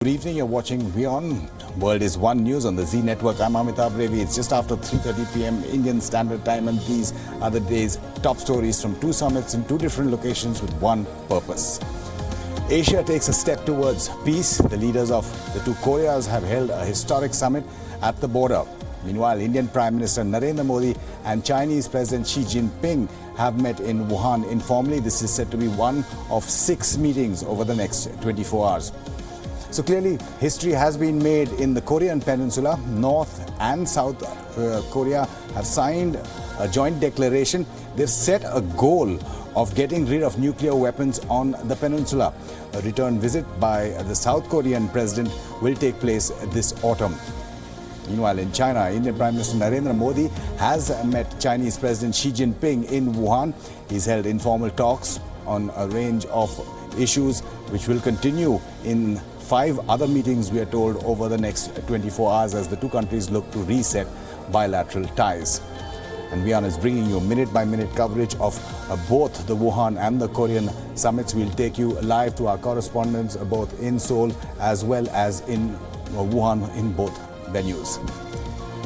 Good evening, you're watching WION. World is One News on the Z Network. I'm Amitabh Revi. It's just after 3:30 p.m. Indian Standard Time, and these are the day's top stories from two summits in two different locations with one purpose. Asia takes a step towards peace. The leaders of the two Koreas have held a historic summit at the border. Meanwhile, Indian Prime Minister Narendra Modi and Chinese President Xi Jinping have met in Wuhan informally. This is said to be one of 6 meetings over the next 24 hours. So clearly, history has been made in the Korean Peninsula. North and South Korea have signed a joint declaration. They've set a goal of getting rid of nuclear weapons on the peninsula. A return visit by the South Korean president will take place this autumn. Meanwhile, in China, Indian Prime Minister Narendra Modi has met Chinese President Xi Jinping in Wuhan. He's held informal talks on a range of issues which will continue in 5 other meetings, we are told, over the next 24 hours as the two countries look to reset bilateral ties. And WION is bringing you minute-by-minute coverage of both the Wuhan and the Korean summits. We'll take you live to our correspondents both in Seoul as well as in Wuhan in both venues.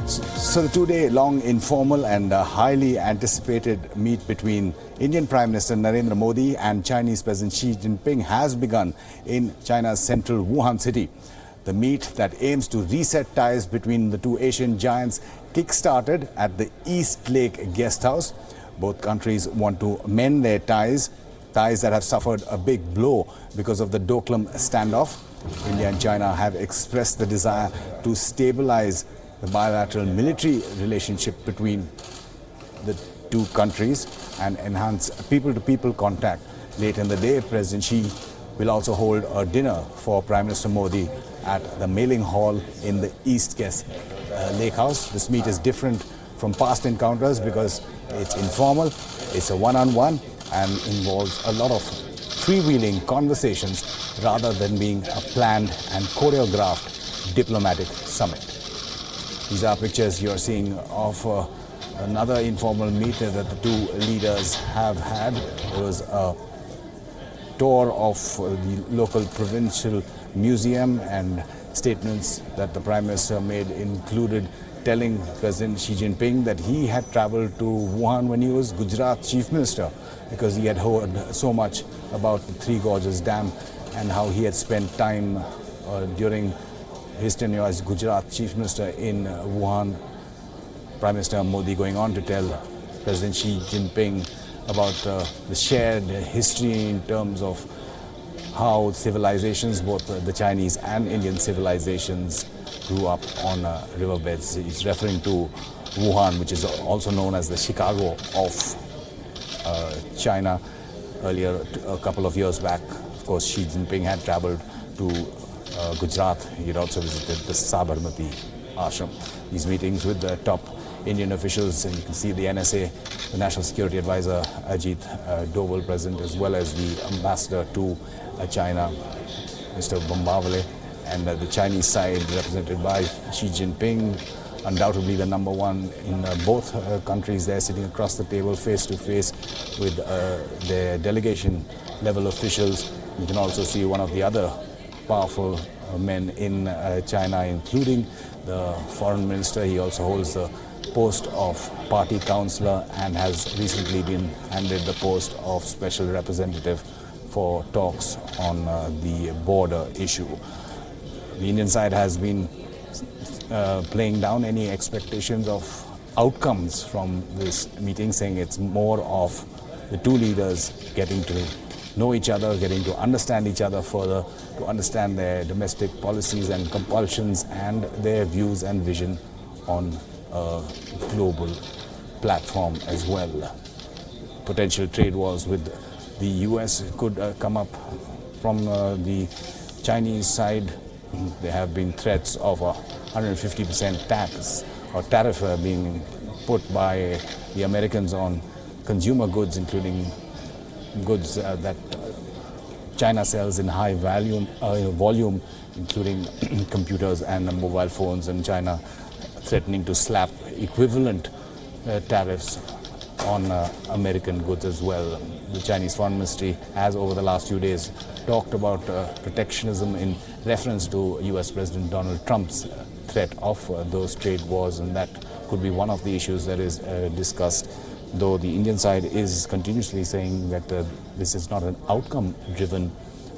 So the 2-day-long informal and highly anticipated meet between Indian Prime Minister Narendra Modi and Chinese President Xi Jinping has begun in China's central Wuhan city. The meet that aims to reset ties between the two Asian giants kick-started at the East Lake Guest House. Both countries want to mend their ties that have suffered a big blow because of the Doklam standoff. India and China have expressed the desire to stabilize the bilateral military relationship between the two countries and enhance people-to-people contact. Late in the day, President Xi will also hold a dinner for Prime Minister Modi at the Mailing Hall in the East Guest Lake House. This meet is different from past encounters because it's informal, it's a one-on-one, and involves a lot of freewheeling conversations rather than being a planned and choreographed diplomatic summit. These are pictures you're seeing of another informal meet that the two leaders have had. There was a tour of the local provincial museum, and statements that the Prime Minister made included telling President Xi Jinping that he had traveled to Wuhan when he was Gujarat Chief Minister because he had heard so much about the Three Gorges Dam and how he had spent time during his tenure as Gujarat Chief Minister in Wuhan. Prime Minister Modi going on to tell President Xi Jinping about the shared history in terms of how civilizations, both the Chinese and Indian civilizations, grew up on riverbeds. He's referring to Wuhan, which is also known as the Chicago of China. Earlier, a couple of years back, of course, Xi Jinping had traveled to Gujarat. He had also visited the Sabarmati ashram. These meetings with the top Indian officials, and you can see the NSA, the National Security Advisor Ajit Doval present, as well as the ambassador to China, Mr. Bombawale, and the Chinese side represented by Xi Jinping, undoubtedly the number one in both countries. They're sitting across the table face to face with their delegation level officials. You can also see one of the other powerful men in China, including the foreign minister. He also holds the post of party councillor and has recently been handed the post of special representative for talks on the border issue. The Indian side has been playing down any expectations of outcomes from this meeting, saying it's more of the two leaders getting to know each other, getting to understand each other further, to understand their domestic policies and compulsions and their views and vision on a global platform as well. Potential trade wars with the US could come up from the Chinese side. There have been threats of a 150% tax or tariff being put by the Americans on consumer goods, including goods that China sells in high volume, including computers and mobile phones, and China threatening to slap equivalent tariffs on American goods as well. The Chinese Foreign Ministry has over the last few days talked about protectionism in reference to US President Donald Trump's threat of those trade wars, and that could be one of the issues that is discussed, though the Indian side is continuously saying that this is not an outcome-driven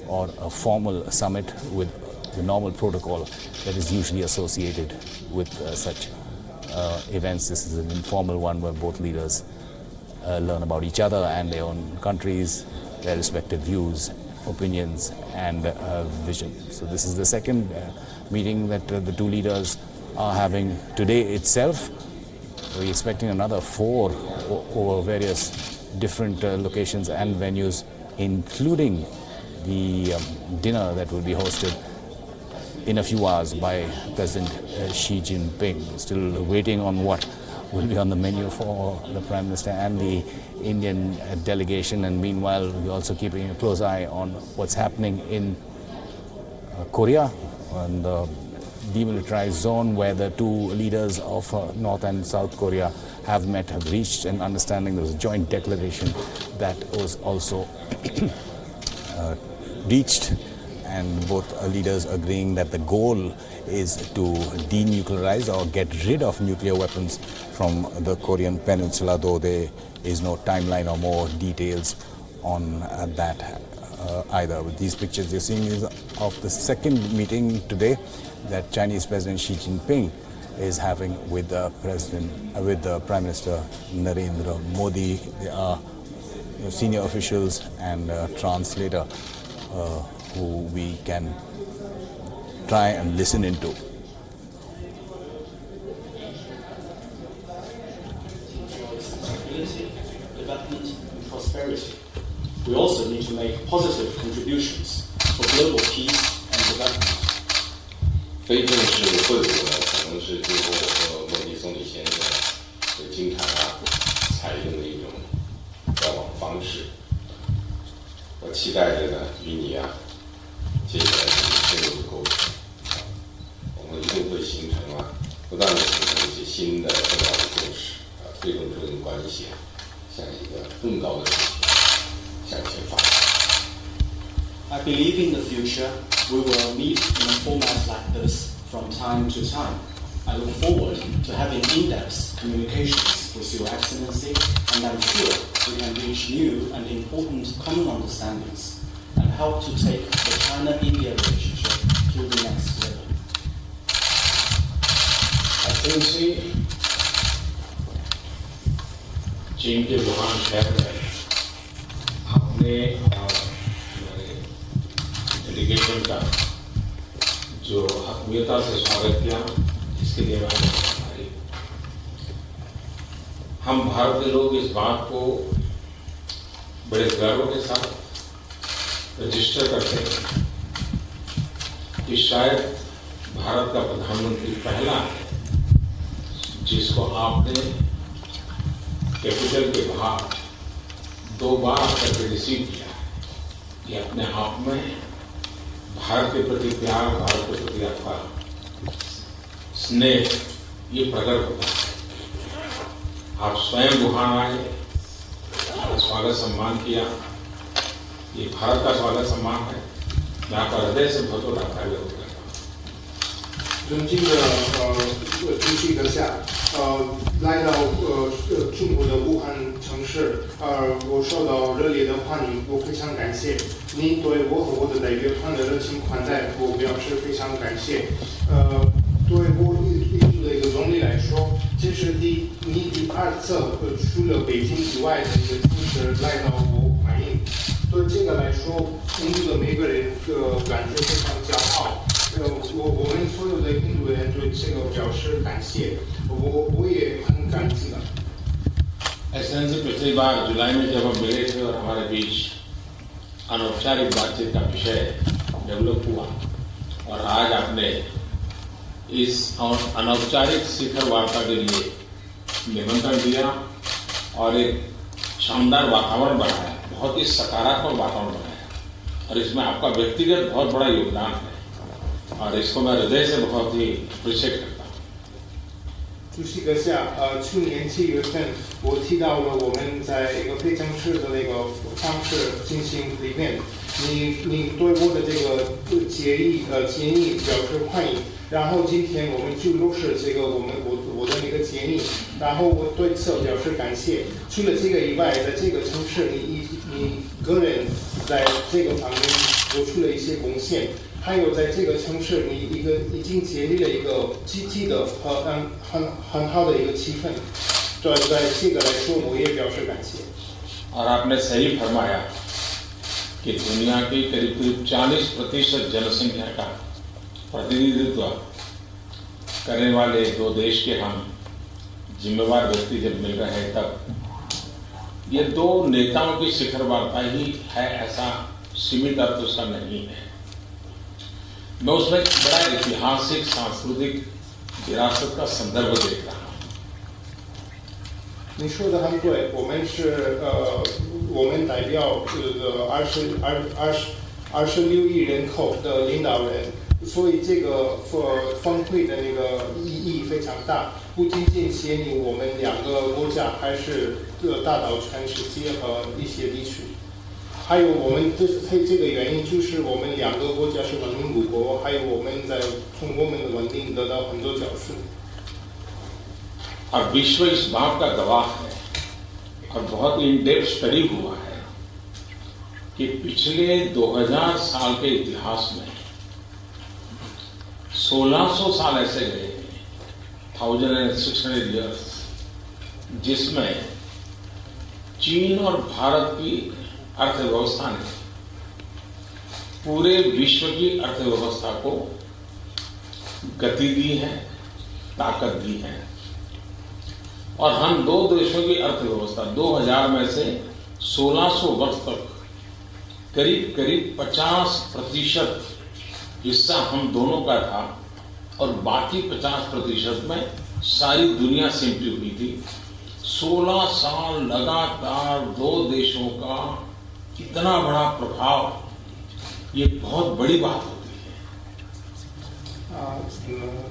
or a formal summit with the normal protocol that is usually associated with such events. This is an informal one where both leaders learn about each other and their own countries, their respective views, opinions and vision. So this is the second meeting that the two leaders are having today itself. We're expecting another 4 over various different locations and venues, including the dinner that will be hosted in a few hours by President Xi Jinping. Still waiting on what will be on the menu for the Prime Minister and the Indian delegation, and meanwhile we're also keeping a close eye on what's happening in Korea, and the demilitarized zone where the two leaders of North and South Korea have met, have reached an understanding. There was a joint declaration that was also reached, and both leaders agreeing that the goal is to denuclearize or get rid of nuclear weapons from the Korean peninsula, though there is no timeline or more details on that either. With these pictures you're seeing is of the second meeting today that Chinese President Xi Jinping is having with the Prime Minister Narendra Modi. There are senior officials and a translator who we can try and listen into. Development and prosperity. We also need to make positive contributions for global peace and development. 非正式会晤呢，可能是今后我和莫迪总理先生会经常采用的一种交往方式。我期待着呢，与你接下来深入的沟通，我们一定会形成不断的形成一些新的重要的共识，推动中印关系向一个更高的水平向前发展。I believe in the future we will meet in a format like this from time to time. I look forward to having in-depth communications with Your Excellency, and I'm sure we can reach new and important common understandings and help to take the China-India relationship to the next level. Excellency, चीन के Wuhan शहर में आपने delegation का जो आत्मीयता से स्वागत किया, इसके लिए मैं आभारी। हम भारत के लोग इस बात को बड़े गर्व के साथ रजिस्टर करते हैं कि शायद भारत का प्रधानमंत्री पहला है जिसको आपने कैपिटल के बाहर 2 बार करके रिसीव किया है। ये अपने आप में भारत के प्रति प्यार, भारत के प्रति आपका स्नेह ये प्रकट होता है। आप स्वयं वुहान आए, स्वागत सम्मान किया, ये भारत का स्वागत सम्मान है। मैं आपका हृदय से बहुत बहुत आभार व्यक्त करता हूँ। 尊敬的主席阁下，来到中国的武汉城市，我受到热烈的欢迎，我非常感谢您对我和我的代表团的热情款待，我表示非常感谢。对我印度的一个总理来说，这是你第2次除了北京以外的一个城市来到我欢迎。对这个来说，印度的每个人感觉非常骄傲。我们所有的印度人对这个表示感谢，我也很感激的。एक्सेलेंसी पिछली बार जुलाई में जब हम मिले थे और हमारे बीच अनौपचारिक बातचीत का विषय डेवलप हुआ, और आज आपने इस अनौपचारिक शिखर वार्ता के लिए निमंत्रण दिया और एक शानदार वातावरण बनाया, बहुत ही सकारात्मक वातावरण बनाया, और इसमें आपका व्यक्तिगत बहुत बड़ा योगदान है, और इसको मैं हृदय से बहुत ही अप्रिशिएट करता हूँ। 主席阁下，去年7月份，我提到了我们在一个非正式的那个方式进行里面，你对我的这个建议表示欢迎。然后今天我们就落实这个我的那个建议，然后我对此表示感谢。除了这个以外，在这个城市，你个人在这个方面做出了一些贡献，还有在这个城市，你已经建立了一个积极的和很好的一个气氛。在这个来说，我也表示感谢。और आपने सही फरमाया कि दुनिया की करीब 40% जनसंख्या का प्रतिनिधित्व करने वाले दो देश के हम जिम्मेवार व्यक्ति जब मिल रहे हैं तब ये दो नेताओं की शिखर वार्ता ही है, ऐसा सीमित अर्थ उसका नहीं है। मैं उसमें बड़ा ऐतिहासिक सांस्कृतिक विरासत का संदर्भ देख रहा हूँ। 你说的很对，我们代表26亿人口的领导人，所以这个峰会的那个意义非常大，不仅仅限于我们两个国家，还是大到全世界和一些地区。还有我们这个原因就是我们两个国家是文明古国，还有我们从我们的文明得到很多教训。और विश्व इस बात का गवाह है और बहुत इन डेप्थ स्टडी हुआ है कि पिछले 2000 साल के इतिहास में 1600 साल ऐसे गए, 1600 years, जिसमें चीन और भारत की अर्थव्यवस्था ने पूरे विश्व की अर्थव्यवस्था को गति दी है, ताकत दी है। और हम दो देशों की अर्थव्यवस्था 2000 में से 1600 वर्ष तक करीब 50% हिस्सा हम दोनों का था और बाकी 50% में सारी दुनिया सिमटी हुई थी। 16 साल लगातार दो देशों का इतना बड़ा प्रभाव, ये बहुत बड़ी बात होती है।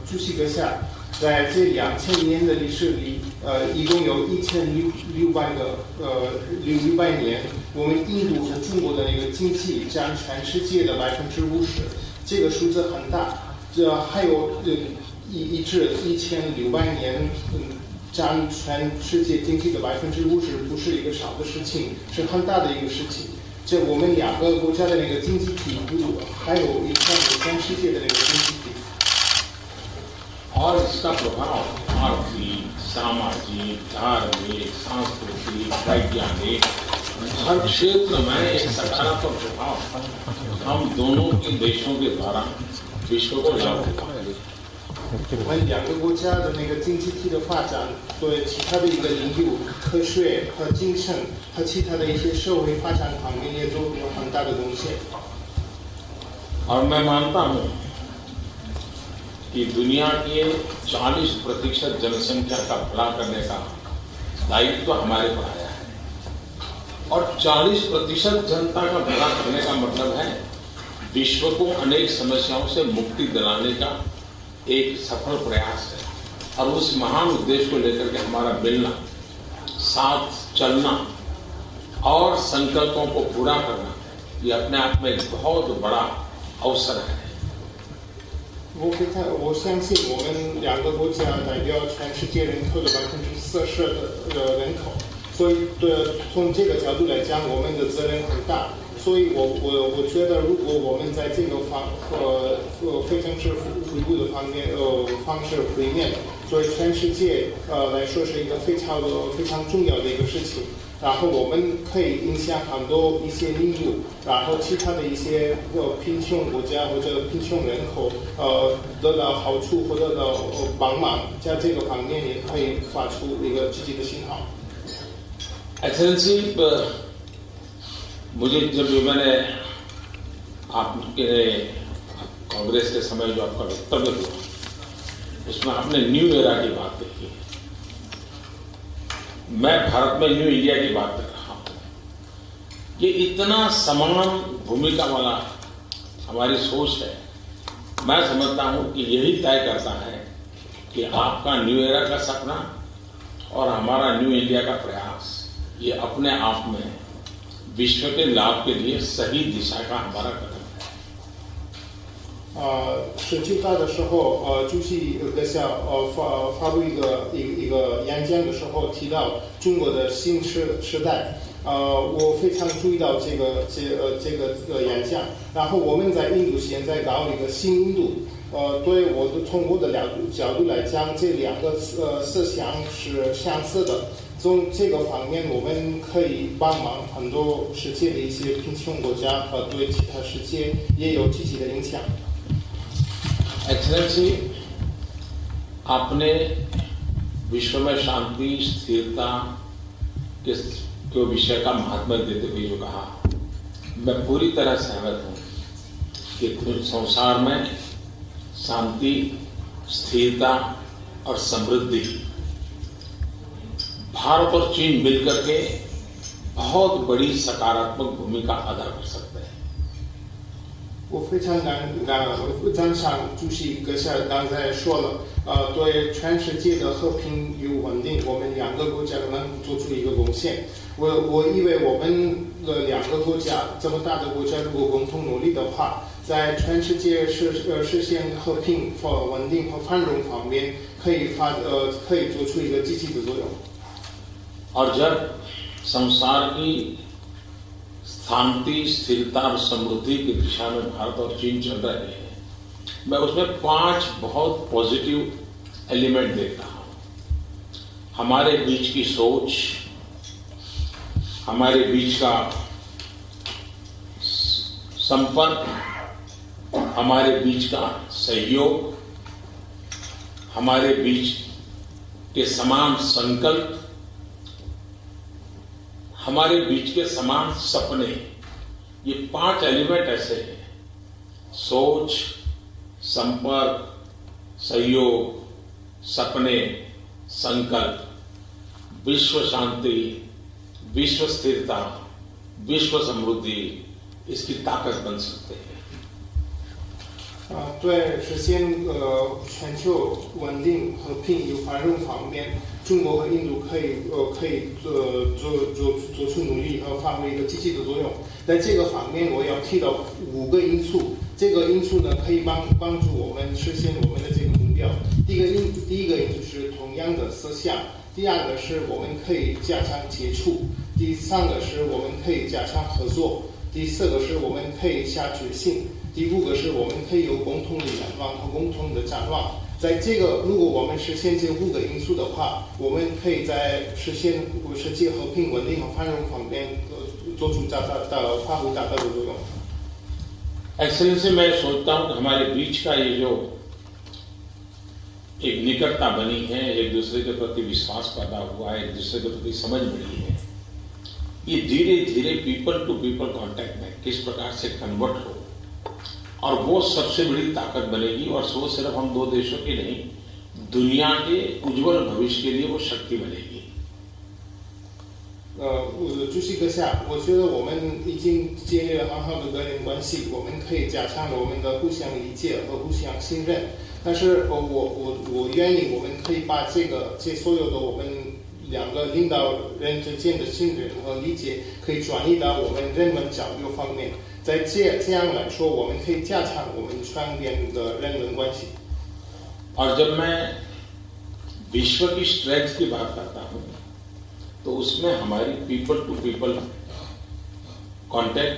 主席阁下，在这2000年的历史里，一共有1600年，我们印度和中国的那个经济占全世界的50%，这个数字很大。这还有一至1600年，占全世界经济的50%，不是一个少的事情，是很大的一个事情。这我们两个国家的那个经济体度，还有影响全世界的那个经济体。और इसका प्रभाव आर्थिक, सामाजिक, धार्मिक, सांस्कृतिक, वैज्ञानिक हर क्षेत्र में एक सकारात्मक प्रभाव हम दोनों के देशों के द्वारा विश्व को लाभ होगा। 我们两个国家的那个经济体的发展，对其他的一个领域，科学和精神和其他的一些社会发展方面也都有很大的贡献。और मैं मानता हूँ कि दुनिया के 40% जनसंख्या का भला करने का दायित्व हमारे पर आया है और 40% जनता का भला करने का मतलब है विश्व को अनेक समस्याओं से मुक्ति दिलाने का एक सफल प्रयास है। और उस महान उद्देश्य को लेकर के हमारा मिलना, साथ चलना और संकल्पों को पूरा करना, ये अपने आप में एक बहुत बड़ा अवसर है। 我相信我们两个国家代表全世界人口的40%的人口，所以从这个角度来讲，我们的责任很大。所以我觉得，如果我们在这个非正式服务的方式里面，对全世界来说是一个非常重要的一个事情。然后我们可以影响很多一些领域，然后其他的一些贫穷国家或者贫穷人口得到好处或者得到帮忙，在这个方面也可以发出一个积极的信号。एक्सेलेंसी, मुझे जब मैंने आपके कांग्रेस के समय जो आपका वक्तव्य हुआ, उसमें आपने न्यू एरा की बात की। मैं भारत में न्यू इंडिया की बात कर रहा हूं। ये इतना समान भूमिका वाला हमारी सोच है। मैं समझता हूं कि यही तय करता है कि आपका न्यू एरा का सपना और हमारा न्यू इंडिया का प्रयास, ये अपने आप में विश्व के लाभ के लिए सही दिशा का हमारा कदम है। 19大的时候，主席阁下发布一个演讲的时候提到中国的新时代，我非常注意到这个演讲。然后我们在印度现在搞一个新印度，对我从我的角度来讲，这两个思想是相似的。从这个方面，我们可以帮忙很多世界的一些贫穷国家和对其他世界也有积极的影响。एक्सेलेंसी, आपने विश्व में शांति स्थिरता के विषय का महात्म्य देते हुए जो कहा, मैं पूरी तरह सहमत हूँ कि संसार में शांति, स्थिरता और समृद्धि भारत और चीन मिलकर के बहुत बड़ी सकारात्मक भूमिका अदा कर सकते हैं। 我非常赞赏主席阁下刚才说了，对全世界的和平与稳定，我们两个国家能做出一个贡献。我以为我们两个国家这么大的国家，如果共同努力的话，在全世界实现和平、稳定和繁荣方面，可以做出一个积极的作用。और जब संसार की शांति, स्थिरता और समृद्धि की दिशा में भारत और चीन चल रहे हैं, मैं उसमें 5 बहुत पॉजिटिव एलिमेंट देखता हूँ। हमारे बीच की सोच, हमारे बीच का संपर्क, हमारे बीच का सहयोग, हमारे बीच के समान संकल्प, हमारे बीच के समान सपने, ये 5 एलिमेंट ऐसे हैं: सोच, संपर्क, सहयोग, सपने, संकल्प, विश्व शांति, विश्व स्थिरता, विश्व समृद्धि, इसकी ताकत बन सकते हैं। 对实现全球稳定、和平与繁荣方面，中国和印度可以做出努力和发挥一个积极的作用。在这个方面，我要提到5个因素。这个因素呢，可以帮助我们实现我们的这个目标。第一个因素是同样的思想，第二个是我们可以加强接触，第三个是我们可以加强合作，第四个是我们可以下决心。第5个是我们可以有共同的愿望和共同的展望。在这个，如果我们实现这5个因素的话，我们可以在实现世界和平、稳定和繁荣方面做出发挥大大的作用。एक्सेलेंसी, मैं सोचता हूँ कि हमारे बीच का ये जो एक निकटता बनी है, एक दूसरे के प्रति विश्वास पैदा हुआ है, एक दूसरे के प्रति समझ बढ़ी है, ये धीरे धीरे पीपल टू पीपल कांटेक्ट में किस प्रकार से कन्वर्ट हो, और वो सबसे बड़ी ताकत बनेगी। और वो सिर्फ हम 2 देशों की नहीं, दुनिया के उज्जवल भविष्य के लिए वो शक्ति बनेगी। 主席阁下，我觉得我们已经建立了很好的个人关系，我们可以加强我们的互相理解和互相信任。但是我愿意，我们可以把这所有的我们2个领导人之间的信任和理解，可以转移到我们人文交流方面。在这样来说，我们可以加强我们双边的人文关系。और जब मैं विश्व की स्ट्रेंथ की बात करता हूँ, तो उसमें हमारी पीपल टू पीपल कांटेक्ट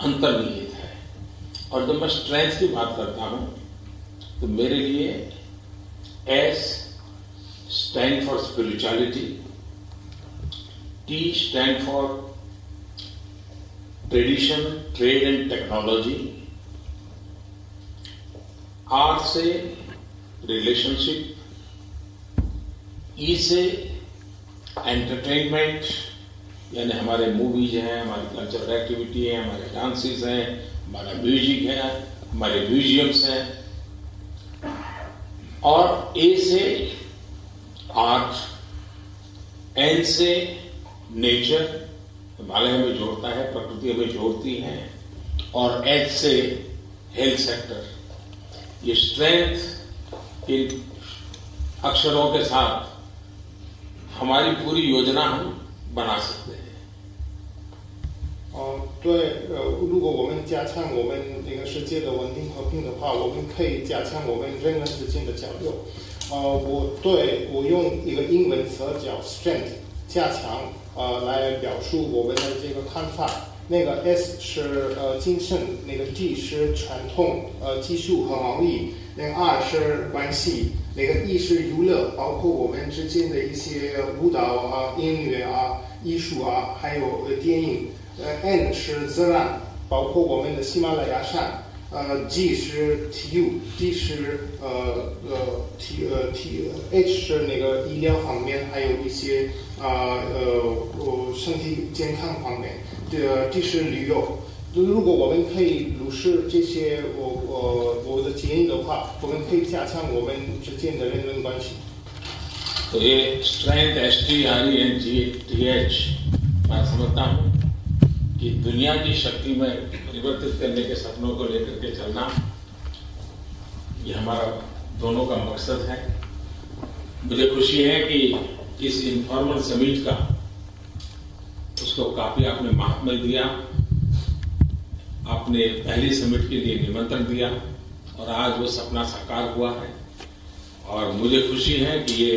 अंतर्निहित है। और जब मैं स्ट्रेंथ की बात करता हूँ, तो मेरे लिए S stand for spirituality, T stand for tradition, trade and technology, R से रिलेशनशिप, E से एंटरटेनमेंट, यानी हमारे मूवीज हैं, हमारी कल्चरल एक्टिविटी है, हमारे डांसेस हैं, हमारा म्यूजिक है, हमारे म्यूजियम्स हैं। और A से आर्ट, N से नेचर, हिमालय हमें जोड़ता है, प्रकृति हमें जोड़ती है, और H से हेल्थ सेक्टर। ये स्ट्रेंथ इन अक्षरों के साथ हमारी पूरी योजना हम बना सकते हैं। 对，如果我们加强我们那个世界的稳定和平的话，我们可以加强我们人跟之间的交流。我用一个英文词叫 strength 加强，来表述我们的这个看法。那个 S 是精神，那个 G 是传统技术和贸易，那个 R 是关系，那个 E 是娱乐，包括我们之间的一些舞蹈啊、音乐啊、艺术啊，还有电影。N 是自然，包括我们的喜马拉雅山。G 是体育 ，D 是H 是那个医疗方面，还有一些身体健康方面。D 是旅游。如果我们可以如实这些我的建议的话，我们可以加强我们之间的人伦关系。तो ये स्ट्रेंथ STRENGTH मैं समझता हूँ कि दुनिया की शक्ति में परिवर्तित करने के सपनों को लेकर के चलना ये हमारा दोनों का मकसद है। मुझे खुशी है कि इस इनफॉर्मल समिट का उसको काफी आपने महात्म्य दिया, आपने पहली समिट के लिए निमंत्रण दिया और आज वो सपना साकार हुआ है। और मुझे खुशी है कि ये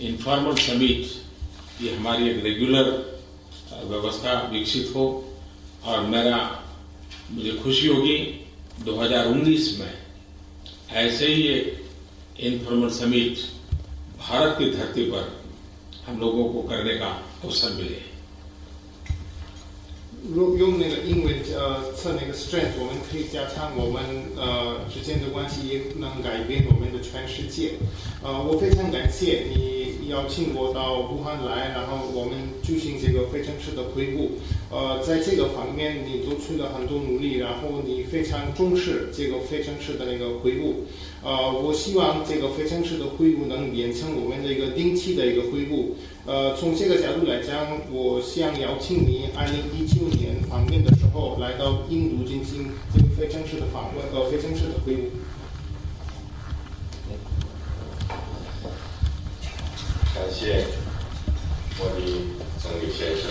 इनफॉर्मल समिट ये हमारी एक रेगुलर व्यवस्था विकसित हो और मुझे खुशी होगी 2019 में ऐसे ही एक इनफॉर्मल समिट भारत की धरती पर हम लोगों को करने का अवसर मिले। 用那个英文测那个 strength， 我们可以加强我们之间的关系，也能改变我们的全世界。我非常感谢你邀请我到武汉来，然后我们举行这个非正式的会晤。在这个方面你做出了很多努力，然后你非常重视这个非正式的那个会晤。我希望这个非正式的会晤能变成我们的一个定期的一个会晤。从这个角度来讲，我想邀请你2019年方面的时候来到印度进行这个非正式的访问和非正式的会晤。感谢莫迪总理先生。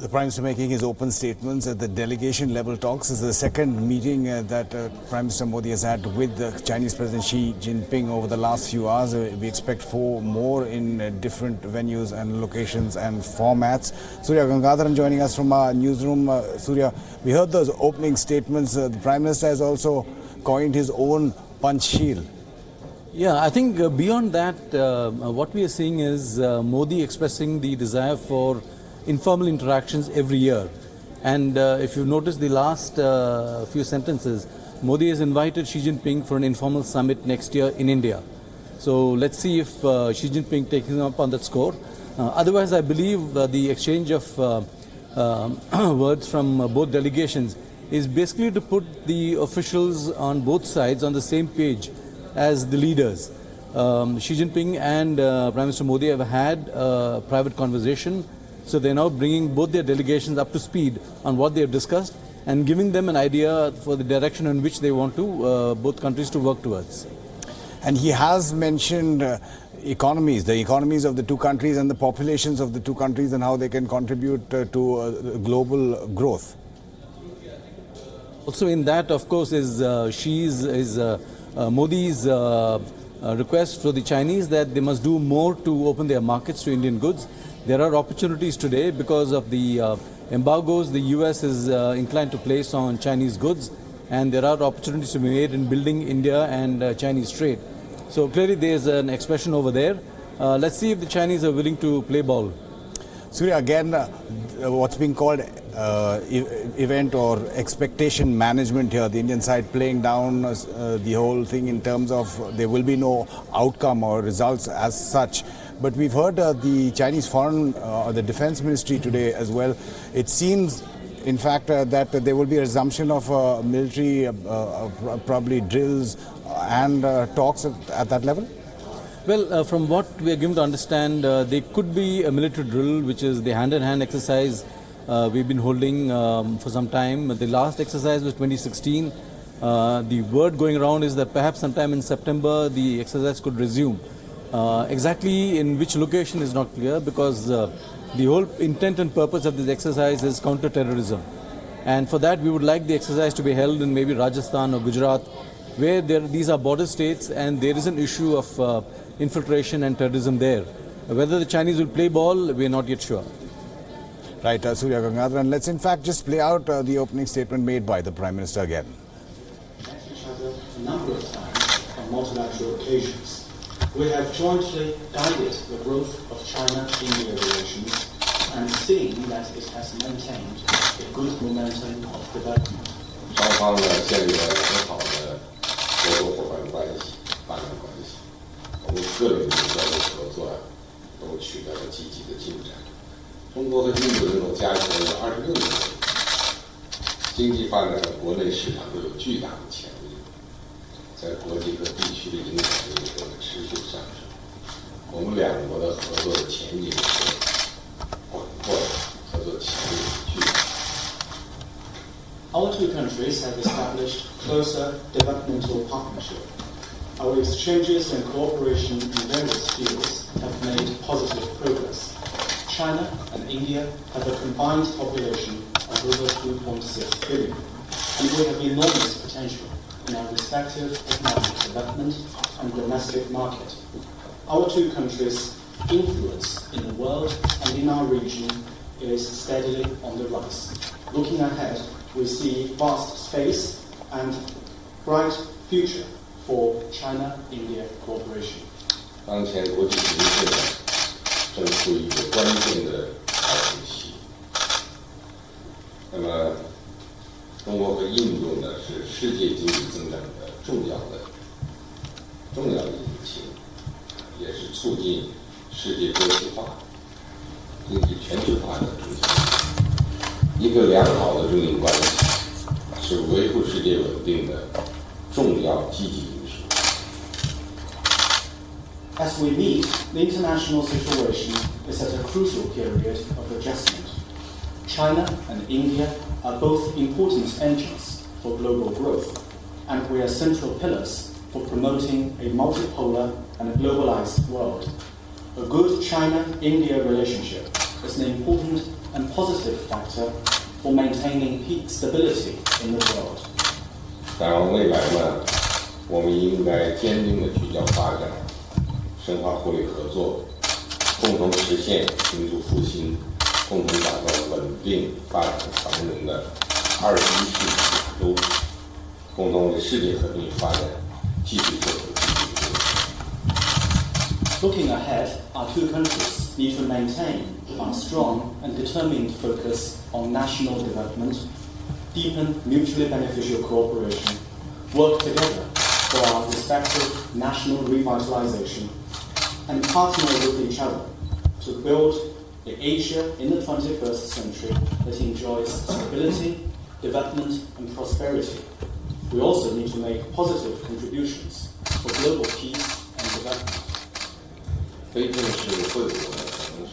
The Prime Minister making his open statements at the delegation level talks. This is the second meeting that Prime Minister Modi has had with the Chinese President Xi Jinping over the last few hours. We expect 4 more in different venues and locations and formats. Surya Gangadharan joining us from our newsroom. Surya, we heard those opening statements. The Prime Minister has also coined his own Panchsheel. Yeah, I think beyond that, what we are seeing is Modi expressing the desire for informal interactions every year. And if you've noticed the last few sentences, Modi has invited Xi Jinping for an informal summit next year in India. So let's see if Xi Jinping takes him up on that score. Otherwise, I believe the exchange of words from both delegations is basically to put the officials on both sides on the same page as the leaders. Xi Jinping and Prime Minister Modi have had a private conversation. So they're now bringing both their delegations up to speed on what they have discussed and giving them an idea for the direction in which they want to both countries to work towards. And he has mentioned economies, the economies of the two countries and the populations of the two countries and how they can contribute to global growth. Also in that, of course, is Modi's request for the Chinese that they must do more to open their markets to Indian goods. There are opportunities today because of the embargoes the US is inclined to place on Chinese goods, and there are opportunities to be made in building India and Chinese trade. So clearly there's an expression over there. Let's see if the Chinese are willing to play ball. Surya, again, what's being called event or expectation management here, the Indian side playing down the whole thing in terms of there will be no outcome or results as such. But we've heard the Chinese foreign, the defense ministry today as well. It seems, in fact, that there will be a resumption of military, probably drills and talks at that level? Well, from what we are given to understand, there could be a military drill, which is the hand-in-hand exercise we've been holding for some time. The last exercise was 2016. The word going around is that perhaps sometime in September the exercise could resume. Exactly in which location is not clear, because the whole intent and purpose of this exercise is counter-terrorism. And for that we would like the exercise to be held in maybe Rajasthan or Gujarat, where these are border states and there is an issue of infiltration and terrorism there. Whether the Chinese will play ball, we are not yet sure. Right, Surya Gangadharan, let's in fact just play out the opening statement made by the Prime Minister again. Met each other a number of times on multilateral occasions. We have jointly guided the growth of China-India relations and seen that it has maintained a good momentum of development. 双方呢建立了很好的合作伙伴关系、发展关系，我们各领域交流合作都取得了积极的进展。中国和印度人口加起来有26亿人，经济发展和国内市场都有巨大的潜力，在国际和地区的影响力都在持续上升。我们两国的合作的前景是广阔的，合作潜力巨大。Our two countries have established closer developmental partnership. Our exchanges and cooperation in various fields have made positive progress. China and India have a combined population of over 2.6 billion, and we have enormous potential in our respective economic development and domestic market. Our two countries' influence in the world and in our region is steadily on the rise. Looking ahead, we see vast space and bright future for China-India cooperation. 当前国际形势呢，正处于一个关键的调整期。那么，中国和印度呢是世界经济增长的重要的引擎，也是促进世界国际化、经济全球化的中心。一个良好的中印关系是维护世界稳定的重要积极因素。As we meet, the international situation is at a crucial period of adjustment. China and India are both important engines for global growth, and we are central pillars for promoting a multipolar and a globalized world. A good China-India relationship is an important and positive factor for maintaining peak stability in the world. 展望未来呢，我们应该坚定地聚焦发展，深化互利合作，共同实现民族复兴，共同打造稳定、发展繁荣的21世纪亚洲，共同为世界和平与发展继续做出积极贡献。Looking ahead, our two countries need to maintain our strong and determined focus on national development, deepen mutually beneficial cooperation, work together for our respective national revitalization, and partner with each other to build the Asia in the 21st century that enjoys stability, development, and prosperity. We also need to make positive contributions for global peace and development. 非正式会晤呢，可能是